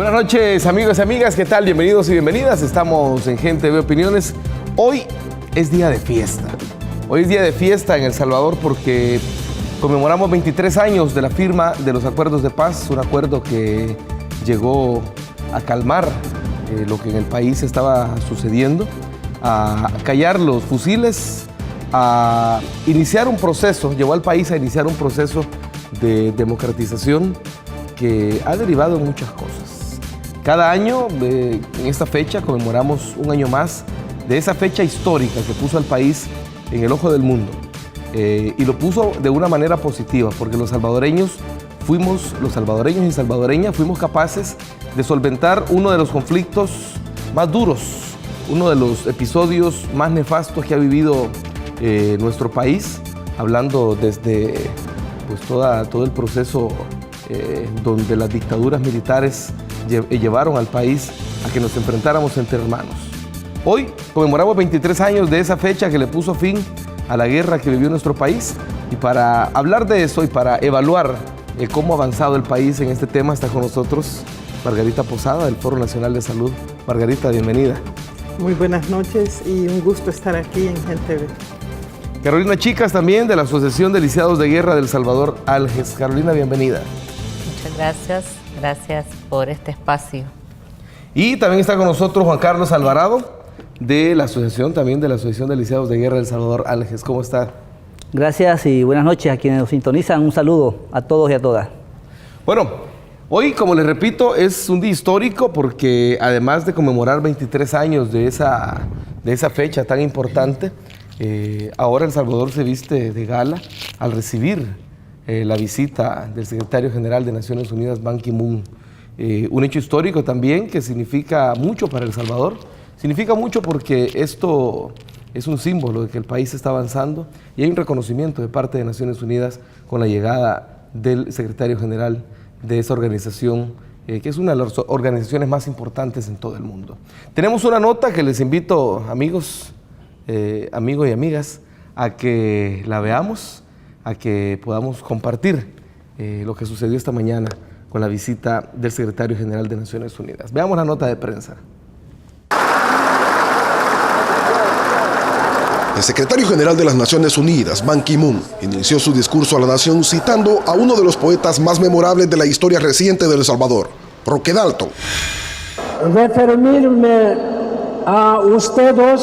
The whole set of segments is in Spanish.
Buenas noches, amigos y amigas, ¿qué tal? Bienvenidos y bienvenidas. Estamos en Gente de Opiniones. Hoy es día de fiesta. Hoy es día de fiesta en El Salvador porque conmemoramos 23 años de la firma de los acuerdos de paz, un acuerdo que llegó a calmar lo que en el país estaba sucediendo, a callar los fusiles, a iniciar un proceso, llevó al país a iniciar un proceso de democratización que ha derivado en muchas cosas. Cada año, en esta fecha, conmemoramos un año más de esa fecha histórica que puso al país en el ojo del mundo. Y lo puso de una manera positiva, porque los salvadoreños y salvadoreñas, fuimos capaces de solventar uno de los conflictos más duros, uno de los episodios más nefastos que ha vivido nuestro país, hablando desde pues, todo el proceso donde las dictaduras militares llevaron al país a que nos enfrentáramos entre hermanos. Hoy conmemoramos 23 años de esa fecha que le puso fin a la guerra que vivió nuestro país, y para hablar de eso y para evaluar cómo ha avanzado el país en este tema está con nosotros Margarita Posada del Foro Nacional de Salud. Margarita, bienvenida. Muy buenas noches y un gusto estar aquí en Gente V. Carolina Chicas, también de la Asociación de Lisiados de Guerra del Salvador, ALGES. Carolina, bienvenida. Muchas gracias, gracias por este espacio. Y también está con nosotros Juan Carlos Alvarado, de la Asociación de Lisiados de Guerra del Salvador, ALGES. ¿Cómo está? Gracias y buenas noches a quienes nos sintonizan. Un saludo a todos y a todas. Bueno, hoy, como les repito, es un día histórico porque además de conmemorar 23 años de esa fecha tan importante, ahora El Salvador se viste de gala al recibir la visita del secretario general de Naciones Unidas, Ban Ki-moon. Un hecho histórico también que significa mucho para El Salvador. Significa mucho porque esto es un símbolo de que el país está avanzando y hay un reconocimiento de parte de Naciones Unidas con la llegada del secretario general de esa organización, que es una de las organizaciones más importantes en todo el mundo. Tenemos una nota que les invito, amigos y amigas, a que la veamos, a que podamos compartir lo que sucedió esta mañana con la visita del secretario general de Naciones Unidas. Veamos la nota de prensa. El secretario general de las Naciones Unidas, Ban Ki-moon, inició su discurso a la nación citando a uno de los poetas más memorables de la historia reciente de El Salvador, Roque Dalton. Referirme a ustedes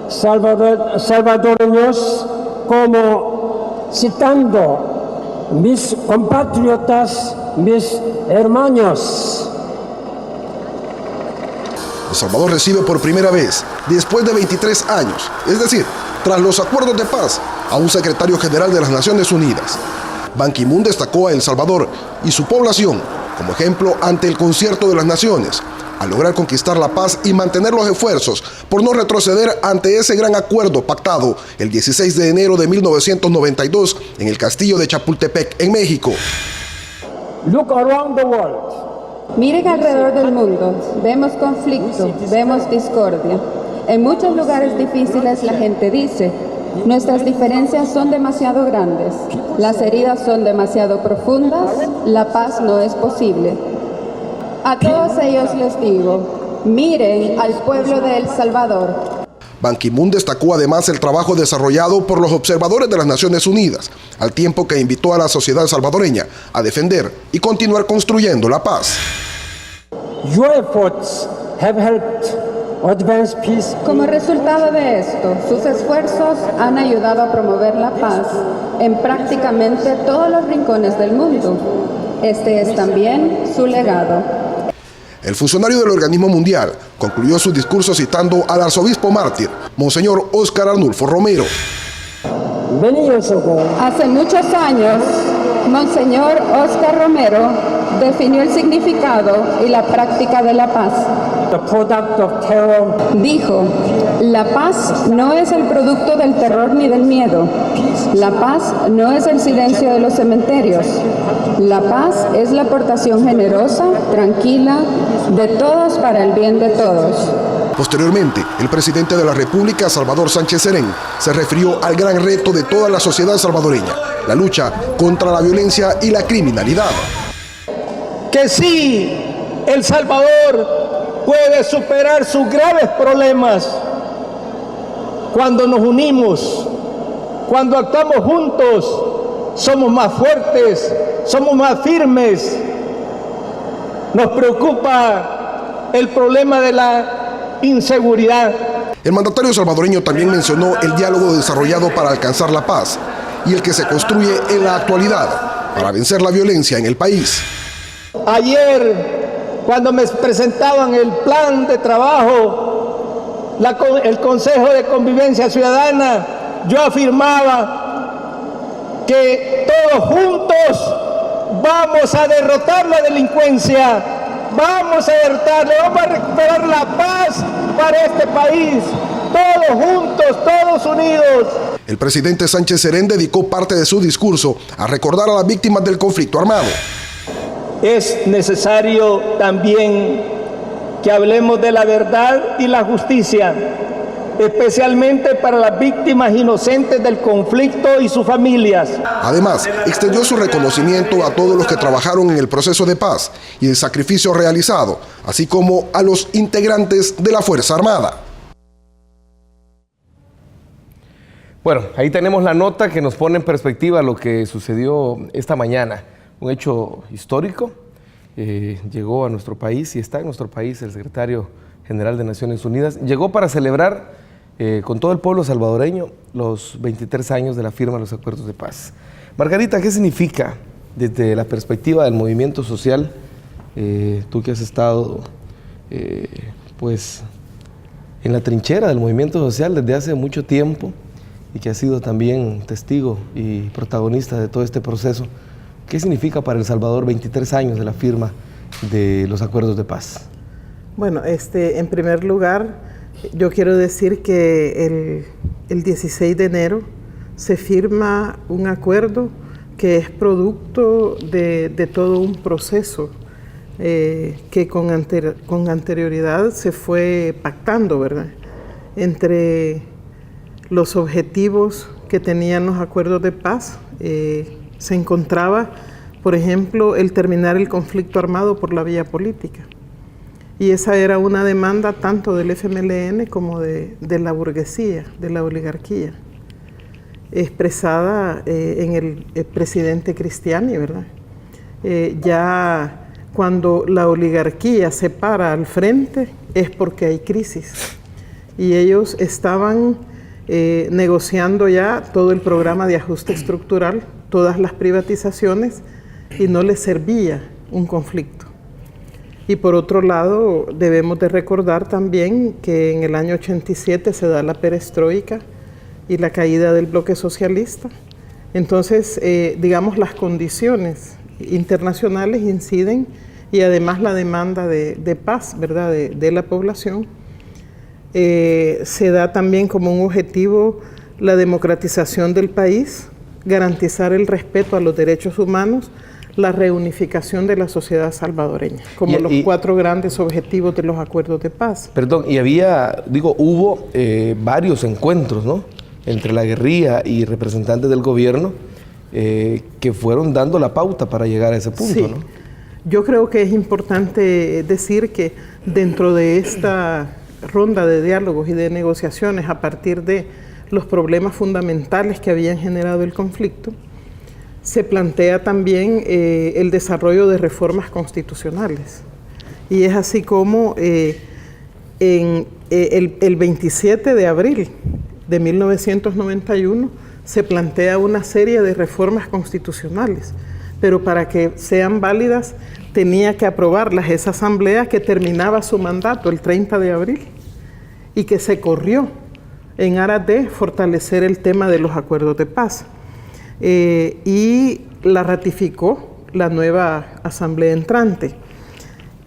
salvadoreños, como citando mis compatriotas, mis hermanos. El Salvador recibe por primera vez, después de 23 años, es decir, tras los acuerdos de paz, a un secretario general de las Naciones Unidas. Ban Ki-moon destacó a El Salvador y su población como ejemplo ante el concierto de las naciones, al lograr conquistar la paz y mantener los esfuerzos por no retroceder ante ese gran acuerdo pactado el 16 de enero de 1992 en el castillo de Chapultepec, en México. Look around the world. Miren alrededor del mundo, vemos conflicto, vemos discordia. En muchos lugares difíciles la gente dice, nuestras diferencias son demasiado grandes, las heridas son demasiado profundas, la paz no es posible. A todos ellos les digo, miren al pueblo de El Salvador. Ban Ki-moon destacó además el trabajo desarrollado por los observadores de las Naciones Unidas, al tiempo que invitó a la sociedad salvadoreña a defender y continuar construyendo la paz. Your efforts have helped advance peace. Como resultado de esto, sus esfuerzos han ayudado a promover la paz en prácticamente todos los rincones del mundo. Este es también su legado. El funcionario del organismo mundial concluyó su discurso citando al arzobispo mártir, Monseñor Óscar Arnulfo Romero. Hace muchos años, Monseñor Óscar Romero definió el significado y la práctica de la paz. Dijo, la paz no es el producto del terror ni del miedo. La paz no es el silencio de los cementerios. La paz es la aportación generosa, tranquila, de todos para el bien de todos. Posteriormente, el presidente de la República, Salvador Sánchez Serén, se refirió al gran reto de toda la sociedad salvadoreña, la lucha contra la violencia y la criminalidad. que sí, El Salvador puede superar sus graves problemas cuando nos unimos, cuando actuamos juntos. Somos más fuertes, somos más firmes. Nos preocupa el problema de la inseguridad. El mandatario salvadoreño también mencionó el diálogo desarrollado para alcanzar la paz y el que se construye en la actualidad para vencer la violencia en el país. Ayer, cuando me presentaban el plan de trabajo, el Consejo de Convivencia Ciudadana, yo afirmaba que todos juntos vamos a derrotar la delincuencia, vamos a derrotarla, vamos a recuperar la paz para este país, todos juntos, todos unidos. El presidente Sánchez Serén dedicó parte de su discurso a recordar a las víctimas del conflicto armado. Es necesario también que hablemos de la verdad y la justicia, especialmente para las víctimas inocentes del conflicto y sus familias. Además, extendió su reconocimiento a todos los que trabajaron en el proceso de paz y el sacrificio realizado, así como a los integrantes de la Fuerza Armada. Bueno, ahí tenemos la nota que nos pone en perspectiva lo que sucedió esta mañana. Un hecho histórico. Llegó a nuestro país y está en nuestro país el secretario general de Naciones Unidas. Llegó para celebrar con todo el pueblo salvadoreño los 23 años de la firma de los acuerdos de paz. Margarita, ¿qué significa desde la perspectiva del movimiento social? Tú que has estado pues en la trinchera del movimiento social desde hace mucho tiempo y que has sido también testigo y protagonista de todo este proceso. ¿Qué significa para El Salvador 23 años de la firma de los acuerdos de paz? Bueno, en primer lugar, yo quiero decir que el 16 de enero se firma un acuerdo que es producto de todo un proceso que con anterioridad se fue pactando, ¿verdad? Entre los objetivos que tenían los acuerdos de paz, se encontraba, por ejemplo, el terminar el conflicto armado por la vía política. Y esa era una demanda tanto del FMLN como de la burguesía, de la oligarquía, expresada en el presidente Cristiani, ¿verdad? Ya cuando la oligarquía se para al frente es porque hay crisis. Y ellos estaban negociando ya todo el programa de ajuste estructural, todas las privatizaciones, y no les servía un conflicto. Y por otro lado, debemos de recordar también que en el año 87 se da la perestroika y la caída del bloque socialista. Entonces, digamos, las condiciones internacionales inciden y además la demanda de paz, ¿verdad?, de la población. Se da también como un objetivo la democratización del país, garantizar el respeto a los derechos humanos, la reunificación de la sociedad salvadoreña, como los 4 grandes objetivos de los acuerdos de paz. Perdón, y hubo varios encuentros, ¿no?, entre la guerrilla y representantes del gobierno que fueron dando la pauta para llegar a ese punto, sí, ¿no? Yo creo que es importante decir que dentro de esta ronda de diálogos y de negociaciones a partir de los problemas fundamentales que habían generado el conflicto, se plantea también el desarrollo de reformas constitucionales. Y es así como el 27 de abril de 1991 se plantea una serie de reformas constitucionales, pero para que sean válidas tenía que aprobarlas esa asamblea que terminaba su mandato el 30 de abril y que se corrió en aras de fortalecer el tema de los acuerdos de paz. Y la ratificó la nueva asamblea entrante.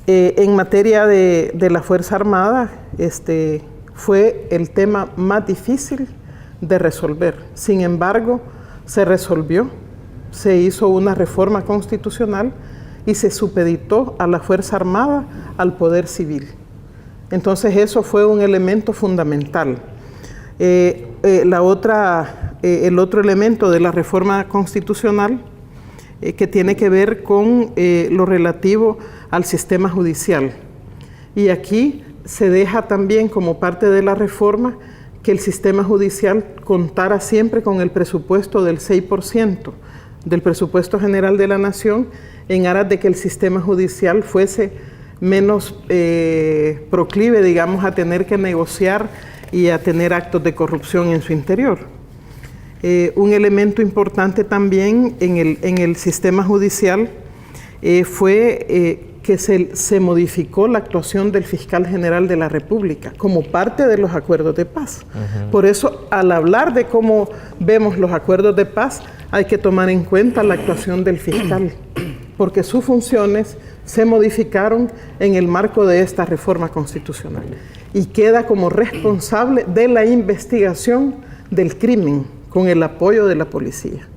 En materia de la Fuerza Armada, fue el tema más difícil de resolver. Sin embargo, se resolvió, se hizo una reforma constitucional y se supeditó a la Fuerza Armada al Poder Civil. Entonces eso fue un elemento fundamental. El otro elemento de la reforma constitucional que tiene que ver con lo relativo al sistema judicial. Y aquí se deja también como parte de la reforma que el sistema judicial contara siempre con el presupuesto del 6% del presupuesto general de la Nación, en aras de que el sistema judicial fuese menos proclive, digamos, a tener que negociar y a tener actos de corrupción en su interior. Un elemento importante también en el sistema judicial fue que se modificó la actuación del fiscal general de la República como parte de los acuerdos de paz. Por eso, al hablar de cómo vemos los acuerdos de paz, hay que tomar en cuenta la actuación del fiscal, porque sus funciones se modificaron en el marco de esta reforma constitucional y queda como responsable de la investigación del crimen con el apoyo de la policía.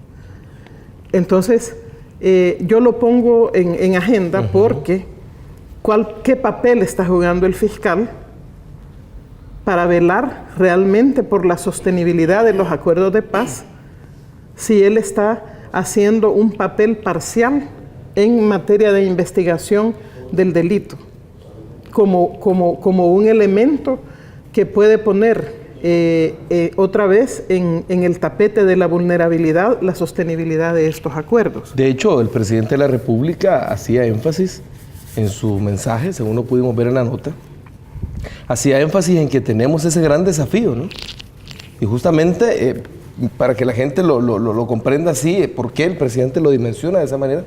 Entonces, yo lo pongo en agenda porque ¿qué papel está jugando el fiscal para velar realmente por la sostenibilidad de los acuerdos de paz si él está haciendo un papel parcial en materia de investigación del delito como un elemento que puede poner otra vez en el tapete de la vulnerabilidad, la sostenibilidad de estos acuerdos? De hecho, el presidente de la República hacía énfasis en su mensaje, según lo pudimos ver en la nota, hacía énfasis en que tenemos ese gran desafío, ¿no? Y justamente para que la gente lo comprenda así, por qué el presidente lo dimensiona de esa manera,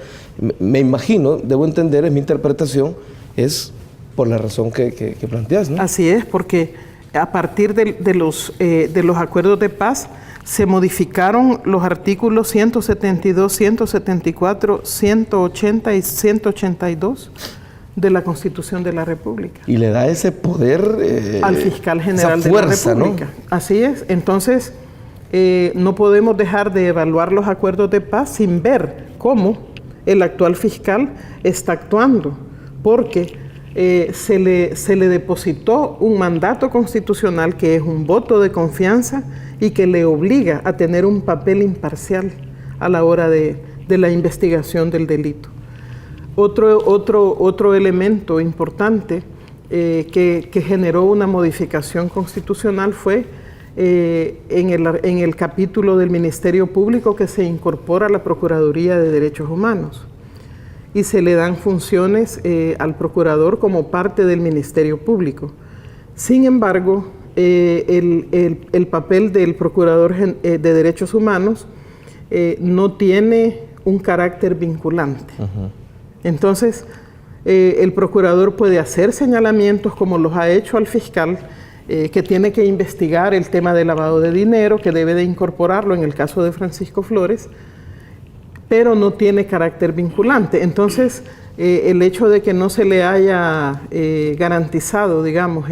me imagino, debo entender, es mi interpretación, es por la razón que planteas, ¿no? Así es, porque a partir de los acuerdos de paz se modificaron los artículos 172, 174, 180 y 182 de la Constitución de la República. Y le da ese poder al fiscal general esa fuerza, de la República, ¿no? Así es. Entonces, no podemos dejar de evaluar los acuerdos de paz sin ver cómo el actual fiscal está actuando, porque se le depositó un mandato constitucional que es un voto de confianza y que le obliga a tener un papel imparcial a la hora de la investigación del delito. Otro elemento importante que generó una modificación constitucional fue en el capítulo del Ministerio Público que se incorpora la Procuraduría de Derechos Humanos y se le dan funciones al procurador como parte del Ministerio Público. Sin embargo, el papel del Procurador de Derechos Humanos no tiene un carácter vinculante. Entonces, el procurador puede hacer señalamientos como los ha hecho al fiscal, que tiene que investigar el tema del lavado de dinero, que debe de incorporarlo en el caso de Francisco Flores, pero no tiene carácter vinculante. Entonces, el hecho de que no se le haya garantizado, digamos,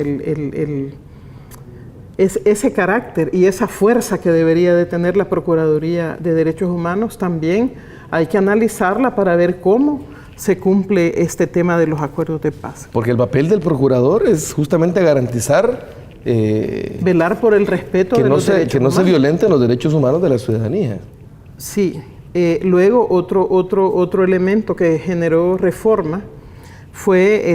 ese carácter y esa fuerza que debería de tener la Procuraduría de Derechos Humanos, también hay que analizarla para ver cómo se cumple este tema de los acuerdos de paz. Porque el papel del procurador es justamente garantizar velar por el respeto de los derechos humanos. Que no se violenten los derechos humanos de la ciudadanía. Sí. Luego, otro elemento que generó reforma fue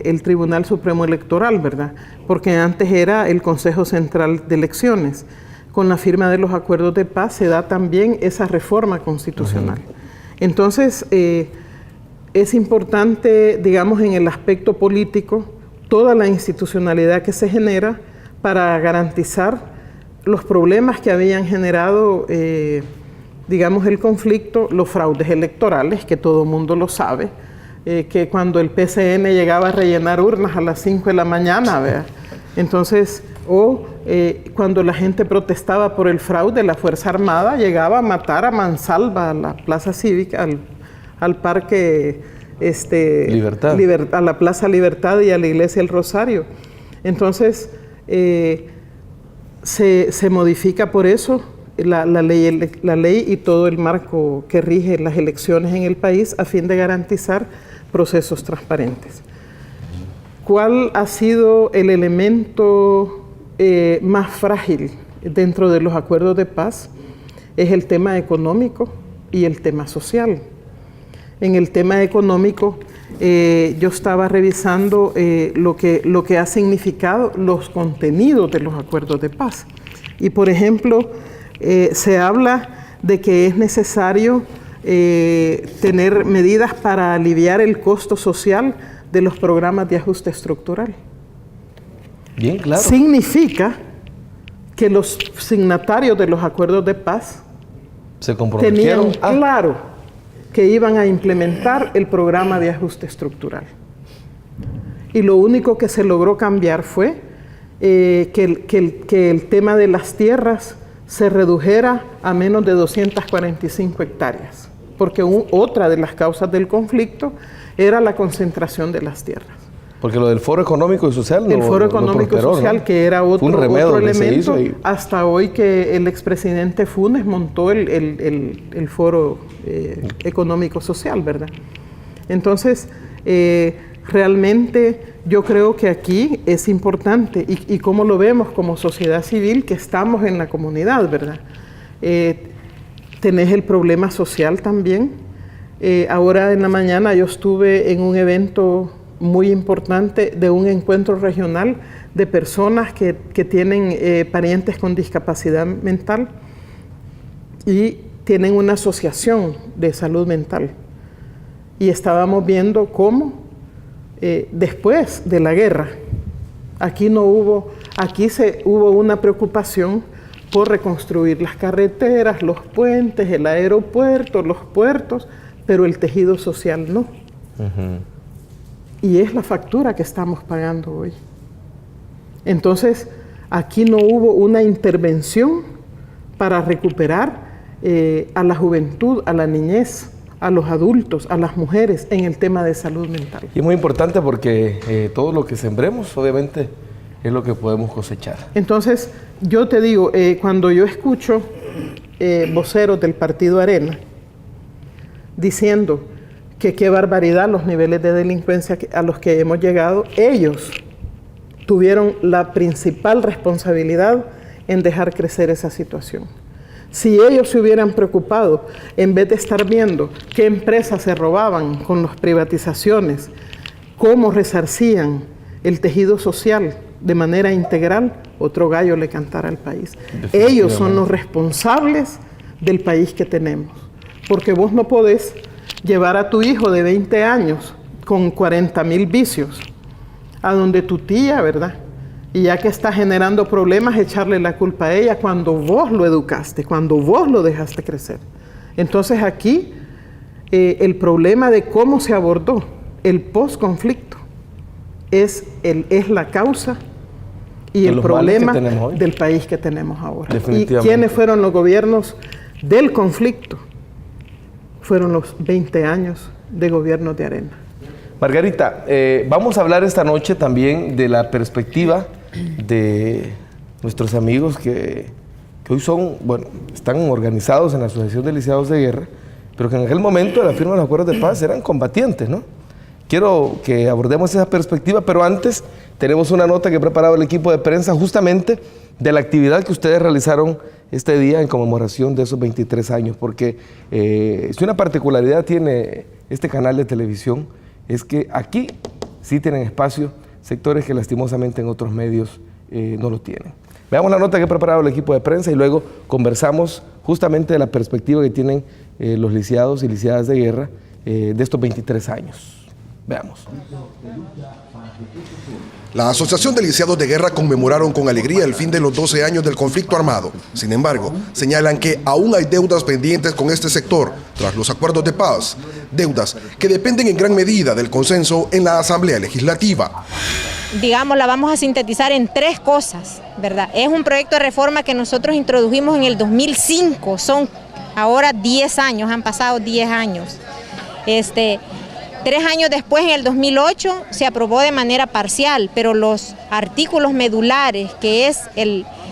el Tribunal Supremo Electoral, ¿verdad? Porque antes era el Consejo Central de Elecciones. Con la firma de los acuerdos de paz se da también esa reforma constitucional. Entonces, es importante, digamos, en el aspecto político, toda la institucionalidad que se genera para garantizar los problemas que habían generado, digamos, el conflicto, los fraudes electorales, que todo el mundo lo sabe, que cuando el PCN llegaba a rellenar urnas a las 5 de la mañana, ¿verdad? Entonces, cuando la gente protestaba por el fraude, la Fuerza Armada llegaba a matar a mansalva a la Plaza Cívica, al Parque Libertad. A la Plaza Libertad y a la Iglesia El Rosario. Entonces, se modifica por eso la ley y todo el marco que rige las elecciones en el país a fin de garantizar procesos transparentes. ¿Cuál ha sido el elemento más frágil dentro de los acuerdos de paz? Es el tema económico y el tema social. en el tema económico, yo estaba revisando lo que ha significado los contenidos de los acuerdos de paz. Y por ejemplo, se habla de que es necesario tener medidas para aliviar el costo social de los programas de ajuste estructural. Bien, claro. Significa que los signatarios de los acuerdos de paz se comprometieron tenían claro que iban a implementar el programa de ajuste estructural. Y lo único que se logró cambiar fue que el tema de las tierras se redujera a menos de 245 hectáreas, porque otra de las causas del conflicto era la concentración de las tierras. Porque lo del Foro Económico y Social el Foro Económico y Social, ¿no? Que era otro elemento, hasta hoy que el expresidente Funes montó el Foro Económico Social, ¿verdad? Entonces, realmente yo creo que aquí es importante, y cómo lo vemos como sociedad civil, que estamos en la comunidad, ¿verdad? Tenés el problema social también. Ahora en la mañana yo estuve en un evento muy importante de un encuentro regional de personas que tienen parientes con discapacidad mental y tienen una asociación de salud mental. Y estábamos viendo cómo después de la guerra, hubo una preocupación por reconstruir las carreteras, los puentes, el aeropuerto, los puertos, pero el tejido social no. Y es la factura que estamos pagando hoy. Entonces, aquí no hubo una intervención para recuperar a la juventud, a la niñez, a los adultos, a las mujeres en el tema de salud mental. Y es muy importante porque todo lo que sembremos, obviamente, es lo que podemos cosechar. Entonces, yo te digo, cuando yo escucho voceros del Partido Arena diciendo que qué barbaridad los niveles de delincuencia a los que hemos llegado, ellos tuvieron la principal responsabilidad en dejar crecer esa situación. Si ellos se hubieran preocupado, en vez de estar viendo qué empresas se robaban con las privatizaciones, cómo resarcían el tejido social de manera integral, otro gallo le cantara al país. Ellos son los responsables del país que tenemos, porque vos no podés llevar a tu hijo de 20 años con 40,000 vicios a donde tu tía, ¿verdad? Y ya que está generando problemas, echarle la culpa a ella cuando vos lo educaste, cuando vos lo dejaste crecer. Entonces aquí el problema de cómo se abordó el posconflicto es la causa y el problema del país que tenemos ahora. ¿Y quiénes fueron los gobiernos del conflicto? Fueron los 20 años de gobierno de Arena. Margarita, vamos a hablar esta noche también de la perspectiva de nuestros amigos que hoy están organizados en la Asociación de Licenciados de Guerra, pero que en aquel momento de la firma de los acuerdos de paz eran combatientes, ¿no? Quiero que abordemos esa perspectiva, pero antes tenemos una nota que ha preparado el equipo de prensa justamente de la actividad que ustedes realizaron este día en conmemoración de esos 23 años, porque si una particularidad tiene este canal de televisión es que aquí sí tienen espacio sectores que lastimosamente en otros medios no lo tienen. Veamos la nota que ha preparado el equipo de prensa y luego conversamos justamente de la perspectiva que tienen los lisiados y lisiadas de guerra de estos 23 años. Veamos. La Asociación de Lisiados de Guerra conmemoraron con alegría el fin de los 12 años del conflicto armado. Sin embargo, señalan que aún hay deudas pendientes con este sector tras los acuerdos de paz. Deudas que dependen en gran medida del consenso en la Asamblea Legislativa. Digamos, la vamos a sintetizar en 3 cosas, ¿verdad? Es un proyecto de reforma que nosotros introdujimos en el 2005. Son ahora 10 años, han pasado 10 años. 3 años después, en el 2008, se aprobó de manera parcial, pero los artículos medulares, que es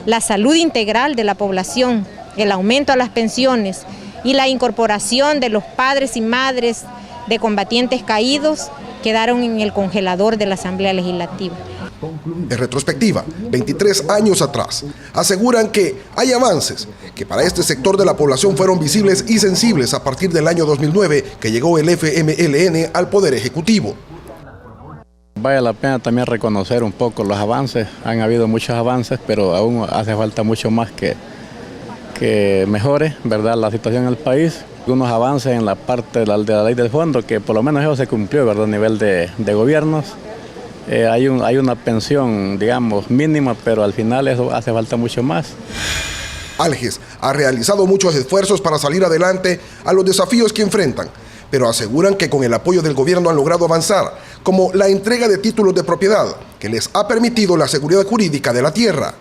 la salud integral de la población, el aumento a las pensiones y la incorporación de los padres y madres de combatientes caídos, quedaron en el congelador de la Asamblea Legislativa. En retrospectiva, 23 años atrás, aseguran que hay avances que para este sector de la población fueron visibles y sensibles a partir del año 2009, que llegó el FMLN al Poder Ejecutivo. Vale la pena también reconocer un poco los avances. Han habido muchos avances, pero aún hace falta mucho más que mejore, ¿verdad?, la situación en el país. Unos avances en la parte de la ley del fondo, que por lo menos eso se cumplió, ¿verdad?, a nivel de gobiernos. Hay una pensión, digamos, mínima, pero al final eso hace falta mucho más. Alges ha realizado muchos esfuerzos para salir adelante a los desafíos que enfrentan, pero aseguran que con el apoyo del gobierno han logrado avanzar, como la entrega de títulos de propiedad, que les ha permitido la seguridad jurídica de la tierra.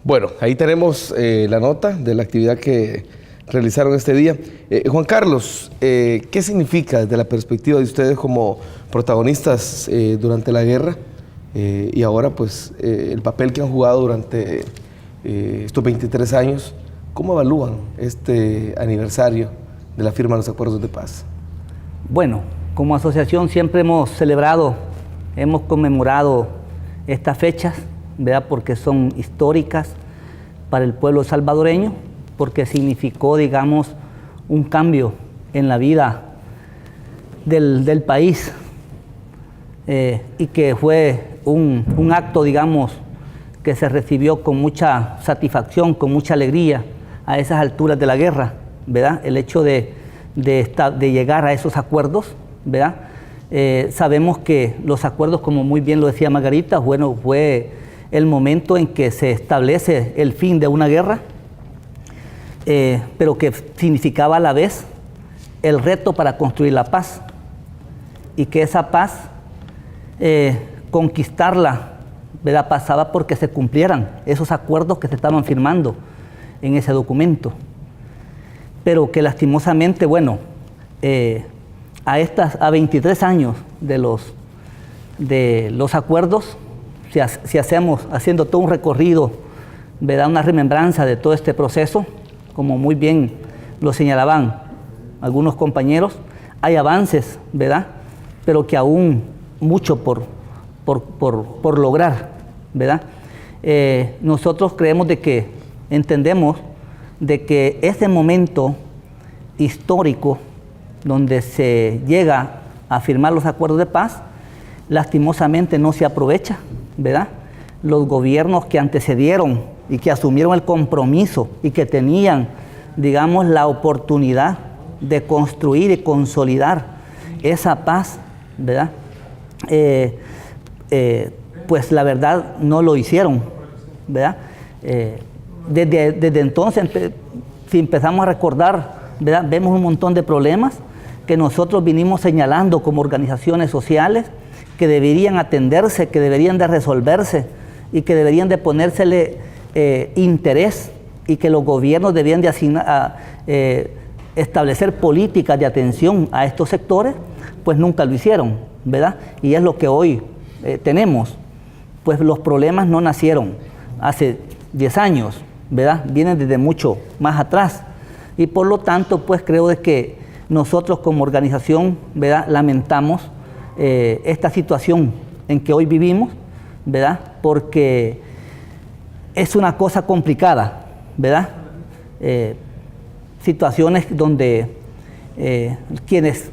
Bueno, ahí tenemos la nota de la actividad que realizaron este día. Juan Carlos, ¿qué significa desde la perspectiva de ustedes como protagonistas durante la guerra y ahora pues el papel que han jugado durante estos 23 años? ¿Cómo evalúan este aniversario de la firma de los acuerdos de paz? Bueno, como asociación siempre hemos celebrado, hemos conmemorado estas fechas, ¿verdad?, porque son históricas para el pueblo salvadoreño, porque significó, digamos, un cambio en la vida del país y que fue un acto, digamos, que se recibió con mucha satisfacción, con mucha alegría a esas alturas de la guerra, ¿verdad? El hecho de llegar a esos acuerdos, ¿verdad? Sabemos que los acuerdos, como muy bien lo decía Margarita, bueno, fue el momento en que se establece el fin de una guerra, pero que significaba a la vez el reto para construir la paz, y que esa paz, conquistarla, ¿verdad?, pasaba porque se cumplieran esos acuerdos que se estaban firmando en ese documento, pero que lastimosamente, bueno, a 23 años de los acuerdos, si hacemos, haciendo todo un recorrido, ¿verdad?, una remembranza de todo este proceso, como muy bien lo señalaban algunos compañeros, hay avances, ¿verdad?, pero que aún mucho por lograr, ¿verdad? Nosotros entendemos de que ese momento histórico donde se llega a firmar los acuerdos de paz, lastimosamente no se aprovecha, ¿verdad? Los gobiernos que antecedieron y que asumieron el compromiso y que tenían, digamos, la oportunidad de construir y consolidar esa paz, ¿verdad? Pues la verdad no lo hicieron, ¿verdad? Desde entonces, si empezamos a recordar, ¿verdad?, vemos un montón de problemas que nosotros vinimos señalando como organizaciones sociales, que deberían atenderse, que deberían de resolverse y que deberían de ponérsele interés, y que los gobiernos debían de establecer políticas de atención a estos sectores, pues nunca lo hicieron, ¿verdad? Y es lo que hoy tenemos. Pues los problemas no nacieron hace 10 años, ¿verdad? Vienen desde mucho más atrás, y por lo tanto, pues creo de que nosotros como organización, ¿verdad?, lamentamos esta situación en que hoy vivimos, ¿verdad?, porque es una cosa complicada, ¿verdad? Situaciones donde quienes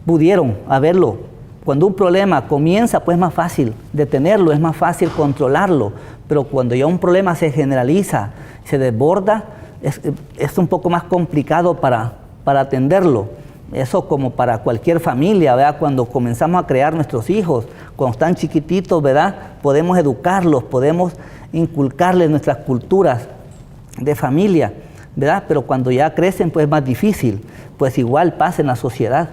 pudieron haberlo, cuando un problema comienza, pues es más fácil detenerlo, es más fácil controlarlo, pero cuando ya un problema se generaliza, se desborda, es un poco más complicado para atenderlo. Eso como para cualquier familia, ¿verdad? Cuando comenzamos a crear nuestros hijos, cuando están chiquititos, ¿verdad?, podemos educarlos, podemos inculcarles nuestras culturas de familia, ¿verdad? Pero cuando ya crecen, pues es más difícil. Pues igual pasa en la sociedad.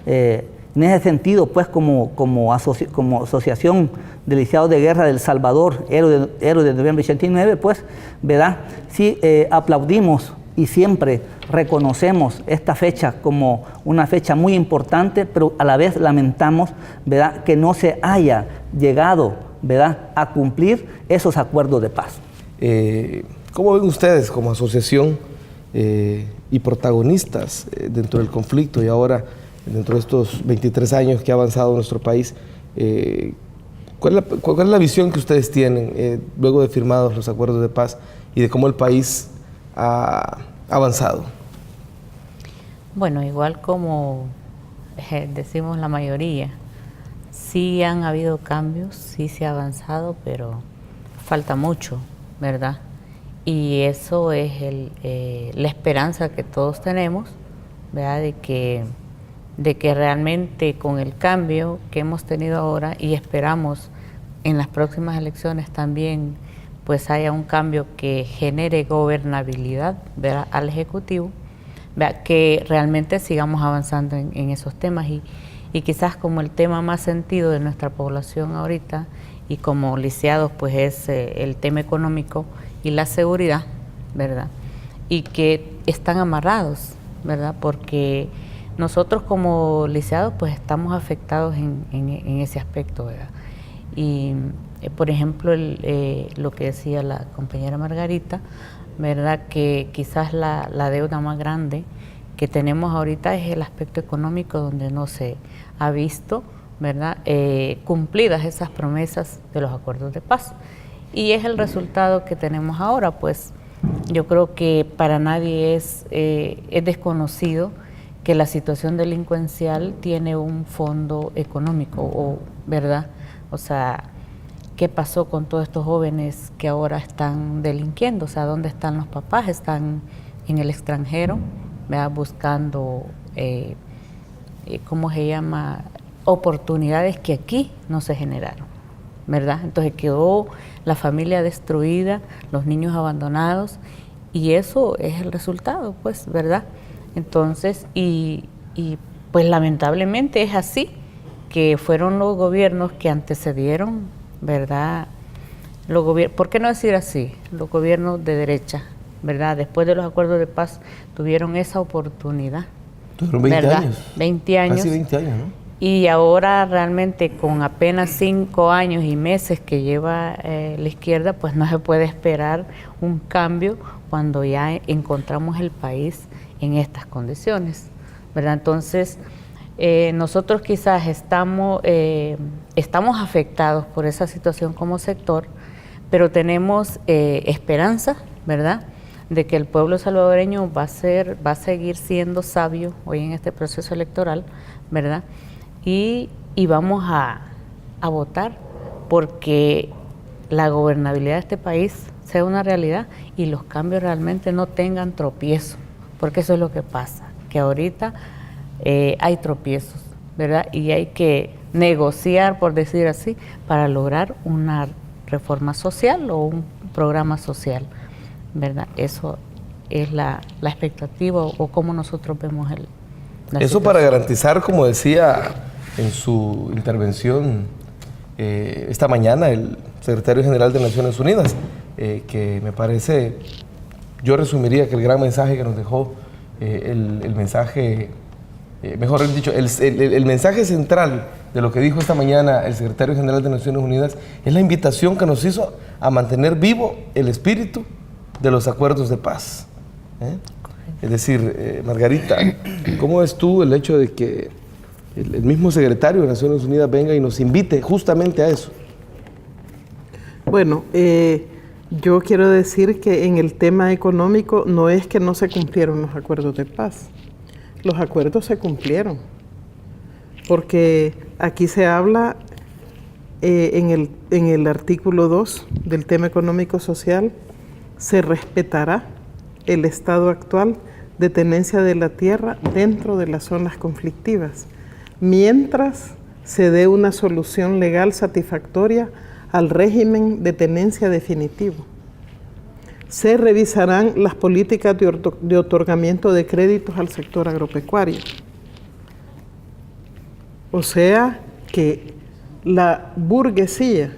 En ese sentido, pues como Asociación de Lisiados de Guerra del Salvador, Héroes de Noviembre 89, pues, ¿verdad?, sí aplaudimos y siempre reconocemos esta fecha como una fecha muy importante, pero a la vez lamentamos, ¿verdad?, que no se haya llegado, ¿verdad?, a cumplir esos acuerdos de paz. ¿Cómo ven ustedes como asociación y protagonistas dentro del conflicto y ahora dentro de estos 23 años que ha avanzado nuestro país. ¿Cuál es la visión que ustedes tienen luego de firmados los acuerdos de paz y de cómo el país ha avanzado? Bueno, igual como decimos la mayoría, sí han habido cambios, sí se ha avanzado, pero falta mucho, ¿verdad? Y eso es la esperanza que todos tenemos, ¿verdad? De que realmente con el cambio que hemos tenido ahora y esperamos en las próximas elecciones también pues haya un cambio que genere gobernabilidad, ¿verdad?, al Ejecutivo, ¿verdad?, que realmente sigamos avanzando en esos temas y quizás como el tema más sentido de nuestra población ahorita y como lisiados pues es el tema económico y la seguridad, ¿verdad?, y que están amarrados, ¿verdad?, porque nosotros como lisiados pues estamos afectados en ese aspecto, ¿verdad? Y por ejemplo lo que decía la compañera Margarita, ¿verdad?, que quizás la deuda más grande que tenemos ahorita es el aspecto económico, donde no se ha visto, ¿verdad?, cumplidas esas promesas de los acuerdos de paz. Y es el resultado que tenemos ahora, pues yo creo que para nadie es desconocido que la situación delincuencial tiene un fondo económico, ¿verdad? O sea, ¿qué pasó con todos estos jóvenes que ahora están delinquiendo? O sea, ¿dónde están los papás? Están en el extranjero, ¿verdad?, buscando, ¿cómo se llama?, oportunidades que aquí no se generaron, ¿verdad? Entonces quedó la familia destruida, los niños abandonados, y eso es el resultado, pues, ¿verdad? Entonces, y pues lamentablemente es así, que fueron los gobiernos que antecedieron, ¿verdad? ¿Por qué no decir así? Los gobiernos de derecha, ¿verdad? Después de los acuerdos de paz tuvieron esa oportunidad. Tuvieron 20 ¿verdad? años. 20 años. Casi 20 años, ¿no? Y ahora realmente con apenas 5 años y meses que lleva la izquierda, pues no se puede esperar un cambio cuando ya encontramos el país en estas condiciones, ¿verdad? Entonces, nosotros quizás estamos afectados por esa situación como sector, pero tenemos esperanza, ¿verdad?, de que el pueblo salvadoreño va a seguir siendo sabio hoy en este proceso electoral, ¿verdad?, y vamos a votar porque la gobernabilidad de este país sea una realidad y los cambios realmente no tengan tropiezo, porque eso es lo que pasa, que ahorita hay tropiezos, ¿verdad?, y hay que negociar, por decir así, para lograr una reforma social o un programa social, ¿verdad? Eso es la expectativa o cómo nosotros vemos la Eso situación. para garantizar, como decía en su intervención esta mañana el secretario general de Naciones Unidas, que me parece, yo resumiría que el gran mensaje que nos dejó, el mensaje, mejor dicho, el mensaje central de lo que dijo esta mañana el secretario general de Naciones Unidas es la invitación que nos hizo a mantener vivo el espíritu de los acuerdos de paz. Es decir, Margarita, ¿cómo ves tú el hecho de que el mismo secretario de Naciones Unidas venga y nos invite justamente a eso? Bueno, yo quiero decir que en el tema económico no es que no se cumplieron los acuerdos de paz. Los acuerdos se cumplieron, porque aquí se habla en el artículo 2 del tema económico-social, se respetará el estado actual de tenencia de la tierra dentro de las zonas conflictivas, mientras se dé una solución legal satisfactoria al régimen de tenencia definitivo. Se revisarán las políticas de otorgamiento de créditos al sector agropecuario. O sea que la burguesía,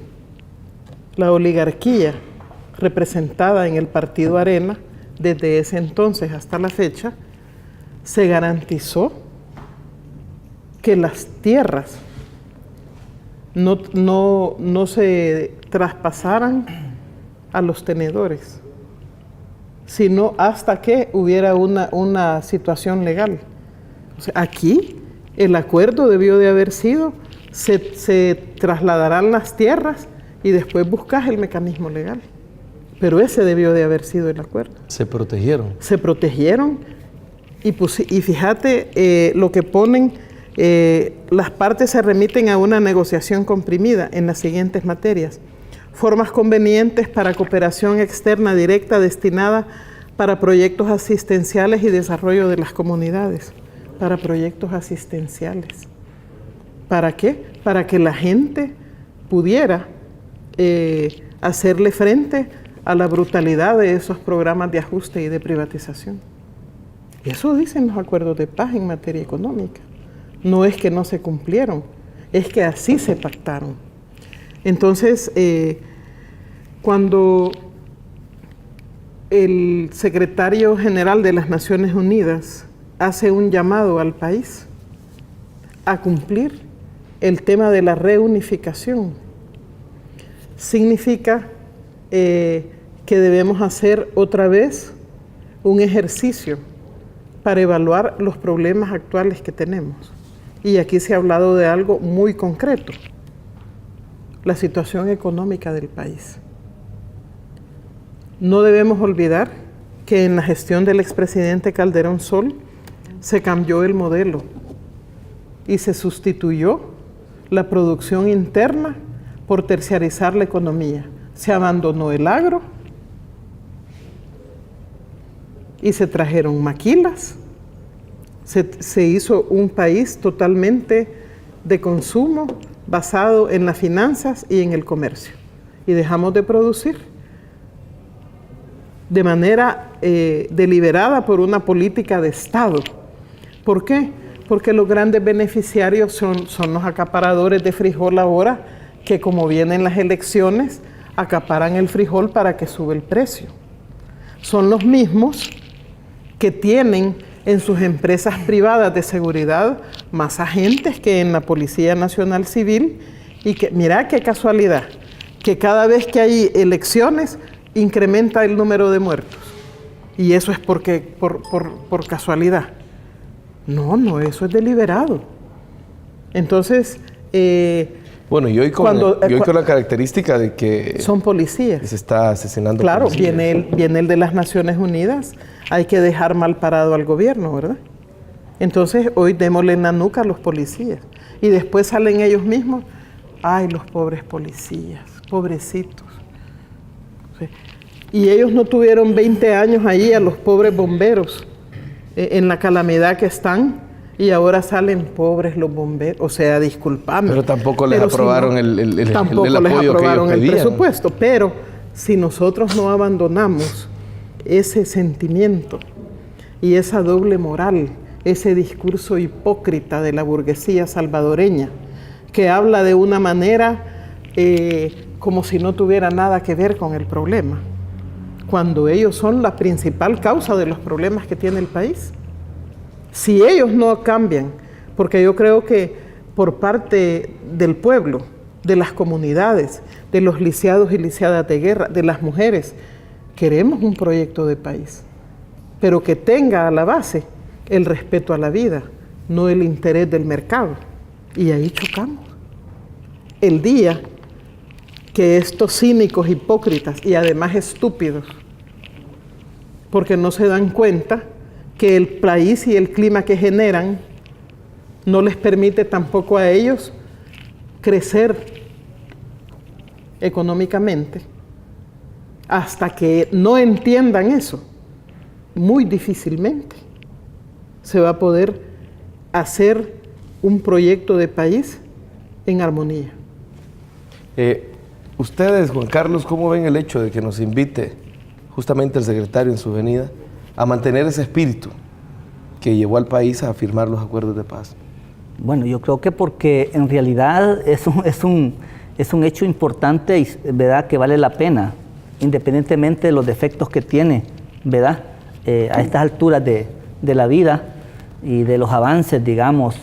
la oligarquía representada en el partido Arena, desde ese entonces hasta la fecha, se garantizó que las tierras no se traspasaran a los tenedores, sino hasta que hubiera una situación legal. O sea, aquí El acuerdo debió de haber sido, se trasladarán las tierras y después buscas el mecanismo legal. Pero ese debió de haber sido el acuerdo. Se protegieron. Se protegieron y fíjate lo que ponen, las partes se remiten a una negociación comprimida en las siguientes materias. Formas convenientes para cooperación externa directa destinada para proyectos asistenciales y desarrollo de las comunidades. Para proyectos asistenciales. ¿Para qué? Para que la gente pudiera hacerle frente a la brutalidad de esos programas de ajuste y de privatización. Eso dicen los acuerdos de paz en materia económica. No es que no se cumplieron, es que así se pactaron. Entonces, cuando el secretario general de las Naciones Unidas hace un llamado al país a cumplir el tema de la reunificación, significa que debemos hacer otra vez un ejercicio para evaluar los problemas actuales que tenemos. Y aquí se ha hablado de algo muy concreto, la situación económica del país. No debemos olvidar que en la gestión del expresidente Calderón Sol se cambió el modelo y se sustituyó la producción interna por terciarizar la economía. Se abandonó el agro y se trajeron maquilas. Se hizo un país totalmente de consumo basado en las finanzas y en el comercio. Y dejamos de producir de manera deliberada por una política de Estado. ¿Por qué? Porque los grandes beneficiarios son los acaparadores de frijol ahora, que como vienen las elecciones, acaparan el frijol para que sube el precio. Son los mismos que tienen en sus empresas privadas de seguridad más agentes que en la Policía Nacional Civil, y que, mira qué casualidad, que cada vez que hay elecciones incrementa el número de muertos. Y eso es por casualidad. No, eso es deliberado. Entonces, bueno, y hoy con la característica de que son policías. Se está asesinando. Claro, policías. viene el de las Naciones Unidas. Hay que dejar mal parado al gobierno, ¿verdad? Entonces, hoy démosle en la nuca a los policías. Y después salen ellos mismos. Ay, los pobres policías, pobrecitos. Sí. Y ellos no tuvieron 20 años ahí a los pobres bomberos en la calamidad que están, y ahora salen pobres los bomberos. O sea, disculpame. Pero tampoco les aprobaron tampoco el les apoyo aprobaron que ellos el pedían. presupuesto. Pero si nosotros no abandonamos ese sentimiento y esa doble moral, ese discurso hipócrita de la burguesía salvadoreña, que habla de una manera como si no tuviera nada que ver con el problema, cuando ellos son la principal causa de los problemas que tiene el país. Si ellos no cambian, porque yo creo que por parte del pueblo, de las comunidades, de los lisiados y lisiadas de guerra, de las mujeres, queremos un proyecto de país, pero que tenga a la base el respeto a la vida, no el interés del mercado. Y ahí chocamos. El día que estos cínicos, hipócritas y además estúpidos, porque no se dan cuenta que el país y el clima que generan no les permite tampoco a ellos crecer económicamente, hasta que no entiendan eso, muy difícilmente se va a poder hacer un proyecto de país en armonía. Ustedes, Juan Carlos, ¿cómo ven el hecho de que nos invite justamente el secretario en su venida a mantener ese espíritu que llevó al país a firmar los acuerdos de paz? Bueno, yo creo que porque en realidad es un hecho importante y, ¿verdad?, que vale la pena, independientemente de los defectos que tiene, ¿verdad? A estas alturas de la vida y de los avances, digamos,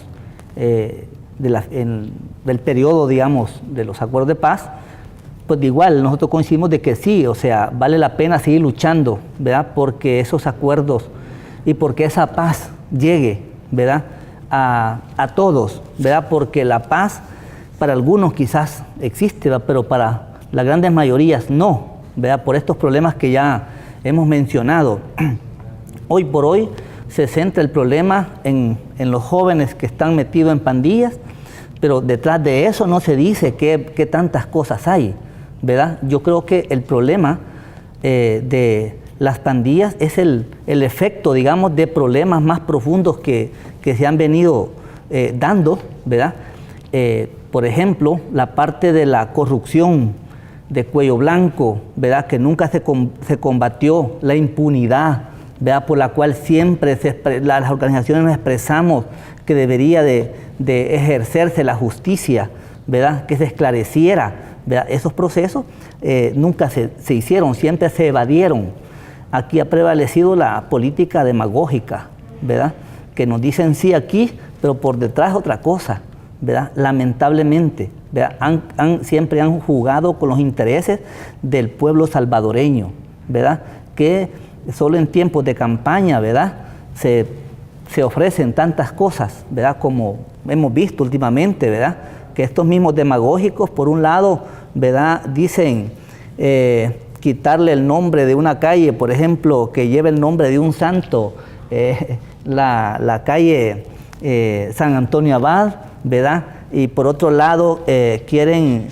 del periodo, digamos, de los acuerdos de paz, pues de igual nosotros coincidimos de que sí, o sea, vale la pena seguir luchando, ¿verdad?, porque esos acuerdos y porque esa paz llegue, ¿verdad?, a todos, ¿verdad? Porque la paz para algunos quizás existe, ¿verdad? Pero para las grandes mayorías no, ¿verdad? Por estos problemas que ya hemos mencionado. Hoy por hoy se centra el problema en los jóvenes que están metidos en pandillas, pero detrás de eso no se dice qué tantas cosas hay, ¿verdad? Yo creo que el problema de las pandillas es el efecto, digamos, de problemas más profundos que se han venido dando, ¿verdad? Por ejemplo, la parte de la corrupción de cuello blanco, ¿verdad? Que nunca se combatió, la impunidad, ¿verdad? Por la cual siempre las organizaciones expresamos que debería de ejercerse la justicia, ¿verdad? Que se esclareciera, ¿verdad? Esos procesos nunca se hicieron, siempre se evadieron. Aquí ha prevalecido la política demagógica, ¿verdad? Que nos dicen sí aquí, pero por detrás otra cosa, ¿verdad? Lamentablemente, ¿verdad? Siempre han jugado con los intereses del pueblo salvadoreño, ¿verdad? Que solo en tiempos de campaña, ¿verdad? Se ofrecen tantas cosas, ¿verdad? Como hemos visto últimamente, ¿verdad? Que estos mismos demagógicos, por un lado, ¿verdad? Dicen quitarle el nombre de una calle, por ejemplo, que lleve el nombre de un santo, la calle San Antonio Abad, ¿verdad? Y por otro lado quieren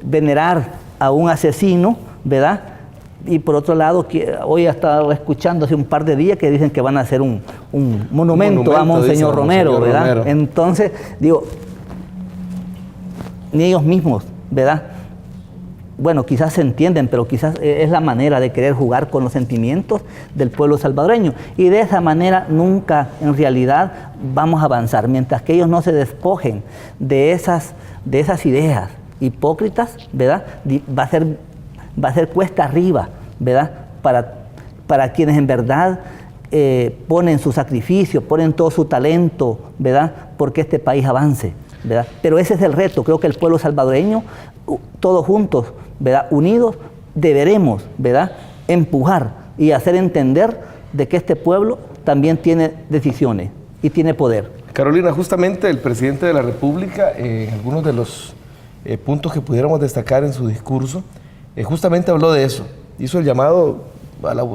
venerar a un asesino, ¿verdad? Y por otro lado, hoy he estado escuchando hace un par de días que dicen que van a hacer un monumento a Monseñor Romero, ¿verdad? Romero. Entonces, digo, ni ellos mismos, ¿verdad? Bueno, quizás se entienden, pero quizás es la manera de querer jugar con los sentimientos del pueblo salvadoreño. Y de esa manera nunca, en realidad, vamos a avanzar. Mientras que ellos no se despojen de esas ideas hipócritas, ¿verdad? Va a ser cuesta arriba, ¿verdad? Para quienes en verdad ponen su sacrificio, ponen todo su talento, ¿verdad? Porque este país avance, ¿verdad? Pero ese es el reto. Creo que el pueblo salvadoreño, todos juntos, ¿verdad? Unidos, deberemos, ¿verdad? Empujar y hacer entender de que este pueblo también tiene decisiones y tiene poder. Carolina, justamente el presidente de la República, en algunos de los puntos que pudiéramos destacar en su discurso, justamente habló de eso. Hizo el llamado,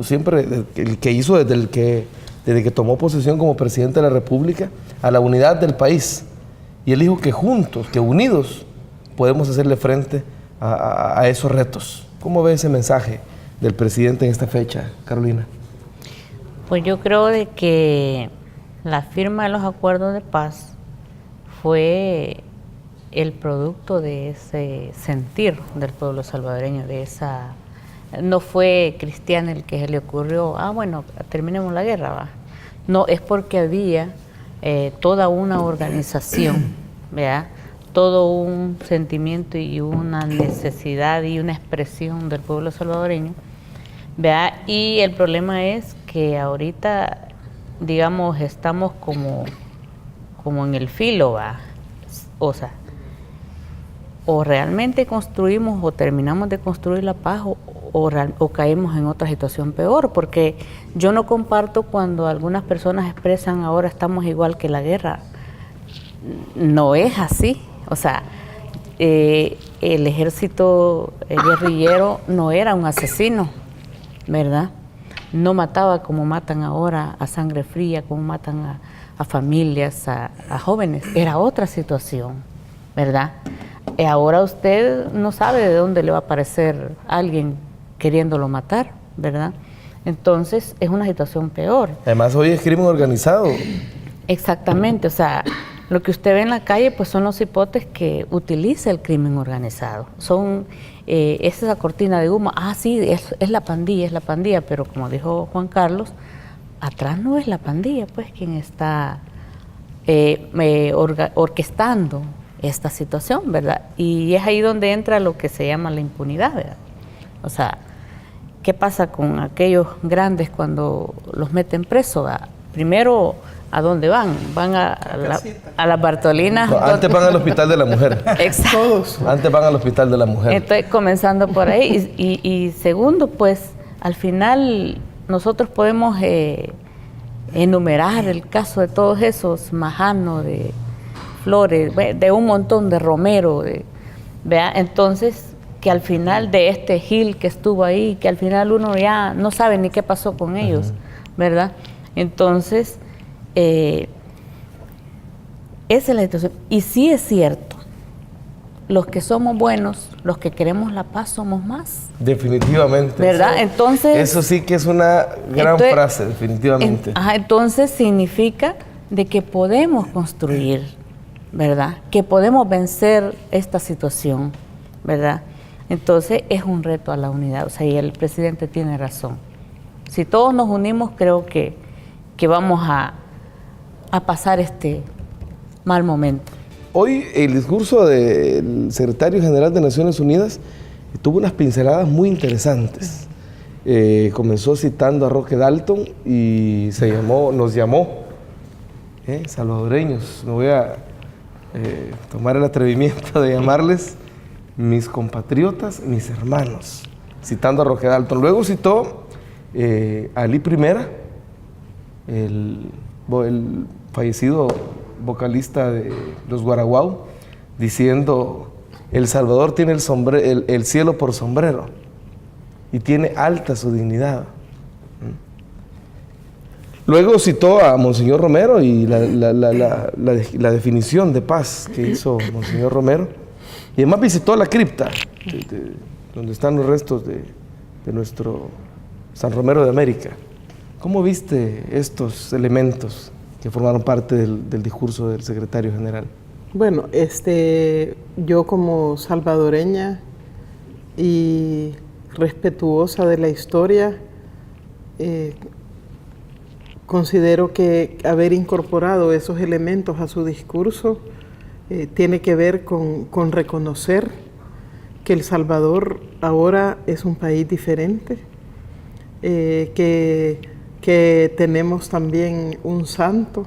siempre el que hizo desde que tomó posesión como presidente de la República, a la unidad del país. Y él dijo que juntos, que unidos, podemos hacerle frente a esos retos. ¿Cómo ve ese mensaje del presidente en esta fecha, Carolina? Pues yo creo de que la firma de los acuerdos de paz fue el producto de ese sentir del pueblo salvadoreño, no fue Cristian el que se le ocurrió, bueno, terminemos la guerra, va. No, es porque había toda una organización, ¿verdad? Todo un sentimiento y una necesidad y una expresión del pueblo salvadoreño, ¿verdad? Y el problema es que ahorita, digamos, estamos como en el filo, ¿va? O sea, o realmente construimos o terminamos de construir la paz o caemos en otra situación peor, porque yo no comparto cuando algunas personas expresan ahora estamos igual que la guerra. No es así. O sea, el ejército guerrillero no era un asesino, ¿verdad? No mataba como matan ahora a sangre fría, como matan a familias, a jóvenes. Era otra situación, ¿verdad? Ahora usted no sabe de dónde le va a aparecer alguien queriéndolo matar, ¿verdad? Entonces es una situación peor. Además hoy es crimen organizado. Exactamente, o sea, lo que usted ve en la calle pues son los hipotes que utiliza el crimen organizado. Son esa cortina de humo, sí, es la pandilla, pero como dijo Juan Carlos, atrás no es la pandilla, pues quien está orquestando esta situación, ¿verdad? Y es ahí donde entra lo que se llama la impunidad, ¿verdad? O sea, ¿qué pasa con aquellos grandes cuando los meten presos, ¿verdad? Primero, ¿a dónde van? Van a la Bartolina. No, antes van al Hospital de la Mujer. Exacto. Antes van al Hospital de la Mujer. Entonces, comenzando por ahí. Y segundo, pues, al final nosotros podemos enumerar el caso de todos esos Majano, de Flores, de un montón de Romero, ¿vea? Entonces, que al final de este Gil que estuvo ahí, que al final uno ya no sabe ni qué pasó con ellos, ¿verdad? Entonces, esa es la situación. Y sí es cierto, los que somos buenos, los que queremos la paz, somos más. Definitivamente. ¿Verdad? Entonces... Eso sí que es una gran frase, definitivamente. Entonces significa de que podemos construir, ¿verdad? Que podemos vencer esta situación, ¿verdad? Entonces es un reto a la unidad, o sea, y el presidente tiene razón. Si todos nos unimos, creo que vamos a pasar este mal momento. Hoy el discurso del secretario general de Naciones Unidas tuvo unas pinceladas muy interesantes. Comenzó citando a Roque Dalton y nos llamó salvadoreños. Me voy a tomar el atrevimiento de llamarles mis compatriotas, mis hermanos, citando a Roque Dalton. Luego citó a Ali Primera, el fallecido vocalista de los Guaraguao, diciendo: El Salvador tiene el cielo por sombrero y tiene alta su dignidad. Luego citó a Monseñor Romero y la definición de paz que hizo Monseñor Romero. Y además visitó la cripta, donde están los restos de nuestro San Romero de América. ¿Cómo viste estos elementos que formaron parte del discurso del secretario general? Bueno, yo como salvadoreña y respetuosa de la historia, considero que haber incorporado esos elementos a su discurso tiene que ver con reconocer que El Salvador ahora es un país diferente, que tenemos también un santo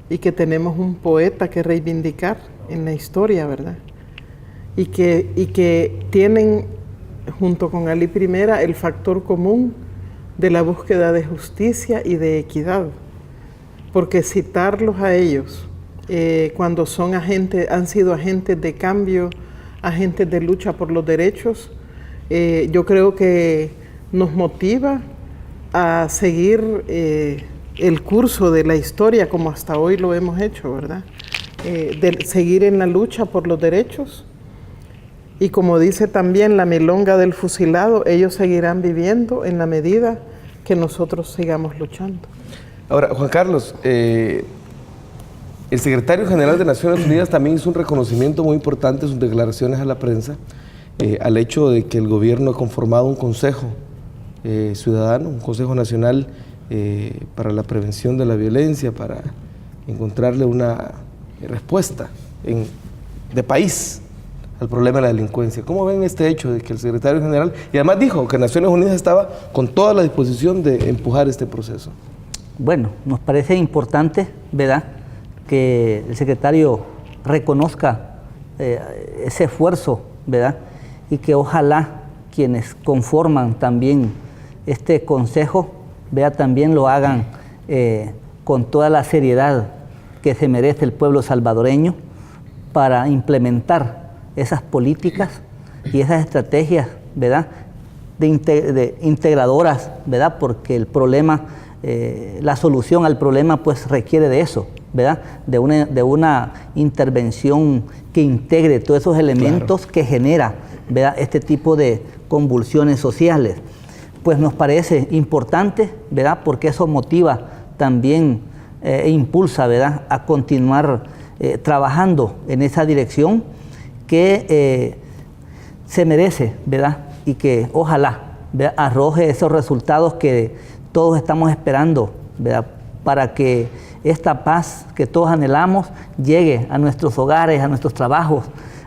y que tenemos un poeta que reivindicar en la historia, ¿verdad? Y que tienen, junto con Ali Primera, el factor común de la búsqueda de justicia y de equidad, porque citarlos a ellos cuando han sido agentes de cambio, agentes de lucha por los derechos, yo creo que nos motiva a seguir el curso de la historia como hasta hoy lo hemos hecho, ¿verdad? De seguir en la lucha por los derechos. Y como dice también la milonga del fusilado, ellos seguirán viviendo en la medida que nosotros sigamos luchando. Ahora, Juan Carlos, el secretario general de Naciones Unidas también hizo un reconocimiento muy importante en sus declaraciones a la prensa al hecho de que el gobierno ha conformado un consejo ciudadano, un consejo nacional para la prevención de la violencia, para encontrarle una respuesta de país al problema de la delincuencia. ¿Cómo ven este hecho de que el secretario general, y además dijo que Naciones Unidas estaba con toda la disposición de empujar este proceso? Bueno, nos parece importante, ¿verdad?, que el secretario reconozca ese esfuerzo, ¿verdad?, y que ojalá quienes conforman también este consejo, ¿verdad?, también lo hagan con toda la seriedad que se merece el pueblo salvadoreño para implementar esas políticas y esas estrategias, ¿verdad?, de integradoras, ¿verdad?, porque el problema, la solución al problema pues requiere de eso, ¿verdad?, de una intervención que integre todos esos elementos, claro, que genera, ¿verdad?, este tipo de convulsiones sociales. Pues nos parece importante, ¿verdad?, porque eso motiva también e impulsa, ¿verdad?, a continuar trabajando en esa dirección que se merece, ¿verdad?, y que ojalá, ¿verdad?, arroje esos resultados que todos estamos esperando, ¿verdad?, para que esta paz que todos anhelamos llegue a nuestros hogares, a nuestros trabajos,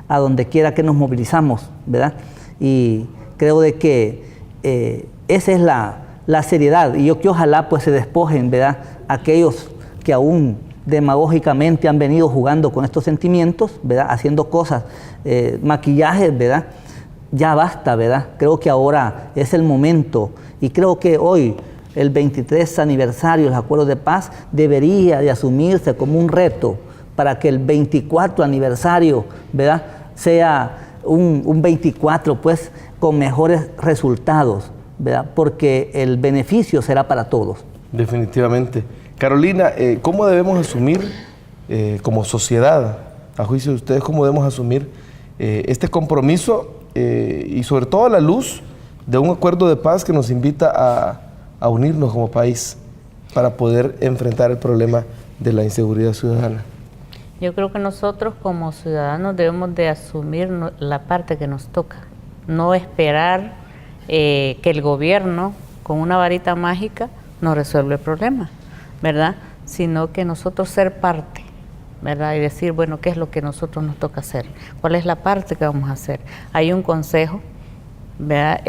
a donde quiera que nos movilizamos, ¿verdad? Y creo de que esa es la seriedad, y yo que ojalá pues se despojen, ¿verdad?, aquellos que aún demagógicamente han venido jugando con estos sentimientos, ¿verdad?, haciendo cosas, maquillajes, ¿verdad? Ya basta, ¿verdad? Creo que ahora es el momento, y creo que hoy el 23 aniversario de los acuerdos de paz debería de asumirse como un reto para que el 24 aniversario, ¿verdad?, sea un 24 pues con mejores resultados, ¿verdad?, porque el beneficio será para todos. Definitivamente. Carolina, ¿cómo debemos asumir como sociedad, a juicio de ustedes, cómo debemos asumir este compromiso y sobre todo a la luz de un acuerdo de paz que nos invita a unirnos como país para poder enfrentar el problema de la inseguridad ciudadana? Yo creo que nosotros como ciudadanos debemos de asumir la parte que nos toca, no esperar que el gobierno con una varita mágica nos resuelva el problema, ¿verdad? Sino que nosotros ser parte, ¿verdad? Y decir, bueno, ¿qué es lo que nosotros nos toca hacer? ¿Cuál es la parte que vamos a hacer? Hay un consejo, ¿verdad?,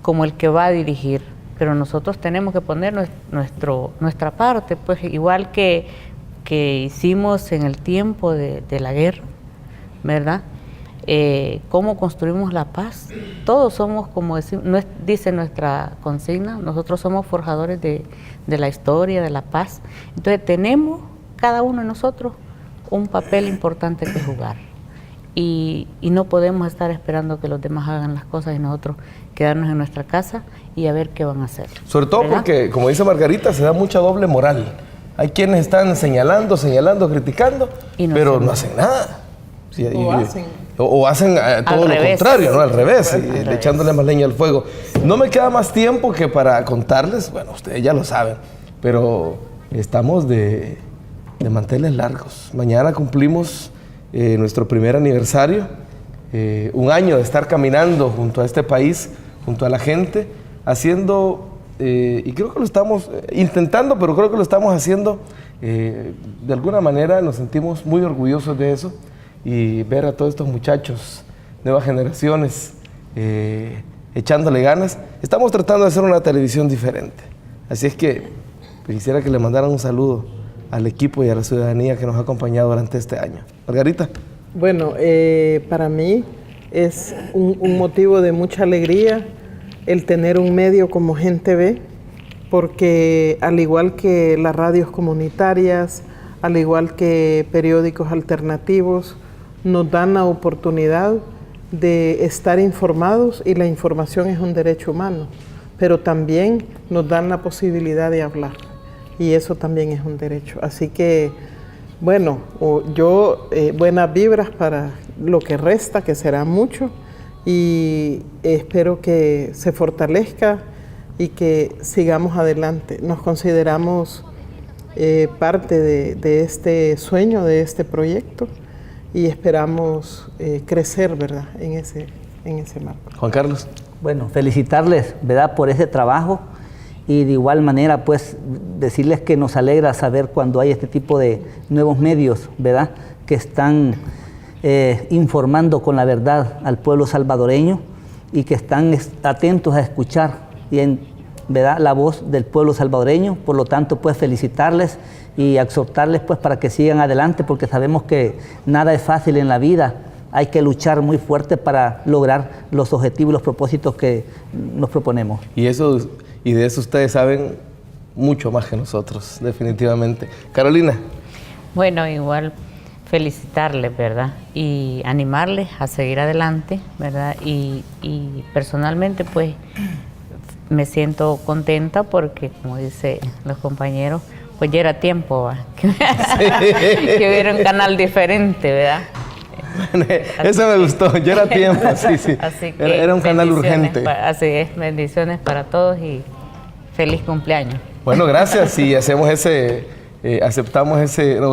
como el que va a dirigir, pero nosotros tenemos que poner nuestra parte, pues igual que hicimos en el tiempo de la guerra, ¿verdad? ¿Cómo construimos la paz? Todos somos, como dice nuestra consigna, nosotros somos forjadores de la historia, de la paz. Entonces tenemos, cada uno de nosotros, un papel importante que jugar. Y no podemos estar esperando que los demás hagan las cosas y nosotros quedarnos en nuestra casa y a ver qué van a hacer. Sobre todo, ¿verdad?, porque, como dice Margarita, se da mucha doble moral. Hay quienes están señalando, criticando, pero no hacen nada. Sí, o hacen todo lo contrario, ¿no? Al revés, echándole más leña al fuego. No me queda más tiempo que para contarles, bueno, ustedes ya lo saben, pero estamos de manteles largos. Mañana cumplimos nuestro primer aniversario, un año de estar caminando junto a este país, junto a la gente, haciendo... y creo que lo estamos intentando, pero creo que lo estamos haciendo de alguna manera. Nos sentimos muy orgullosos de eso y ver a todos estos muchachos, nuevas generaciones, echándole ganas. Estamos tratando de hacer una televisión diferente. Así es que quisiera que le mandaran un saludo al equipo y a la ciudadanía que nos ha acompañado durante este año. Margarita. Bueno, para mí es un motivo de mucha alegría el tener un medio como Gente Ve, porque al igual que las radios comunitarias, al igual que periódicos alternativos, nos dan la oportunidad de estar informados, y la información es un derecho humano, pero también nos dan la posibilidad de hablar, y eso también es un derecho. Así que, bueno, buenas vibras para lo que resta, que será mucho, y espero que se fortalezca y que sigamos adelante. Nos consideramos parte de este sueño, de este proyecto, y esperamos crecer, ¿verdad?, en ese marco. Juan Carlos. Bueno, felicitarles, ¿verdad?, por ese trabajo, y de igual manera, pues, decirles que nos alegra saber cuando hay este tipo de nuevos medios, ¿verdad?, que están informando con la verdad al pueblo salvadoreño y que están atentos a escuchar ¿verdad?, la voz del pueblo salvadoreño. Por lo tanto, pues, felicitarles y exhortarles, pues, para que sigan adelante, porque sabemos que nada es fácil en la vida. Hay que luchar muy fuerte para lograr los objetivos y los propósitos que nos proponemos. Y de eso ustedes saben mucho más que nosotros, definitivamente. Carolina. Bueno, igual felicitarles, ¿verdad?, y animarles a seguir adelante, ¿verdad? Y personalmente, pues, me siento contenta porque, como dicen los compañeros, pues ya era tiempo, ¿va?, que hubiera un canal diferente, ¿verdad? Eso me gustó, ya era tiempo, sí. Así que era un canal urgente. Así es, bendiciones para todos y feliz cumpleaños. Bueno, gracias, y hacemos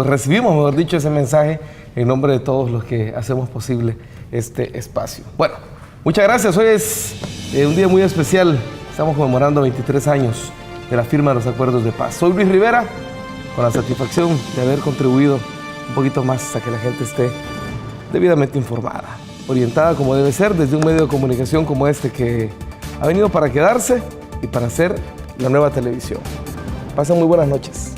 recibimos, mejor dicho, ese mensaje en nombre de todos los que hacemos posible este espacio. Bueno, muchas gracias. Hoy es un día muy especial. Estamos conmemorando 23 años de la firma de los acuerdos de paz. Soy Luis Rivera, con la satisfacción de haber contribuido un poquito más a que la gente esté debidamente informada, orientada como debe ser, desde un medio de comunicación como este, que ha venido para quedarse y para hacer la nueva televisión. Pasen muy buenas noches.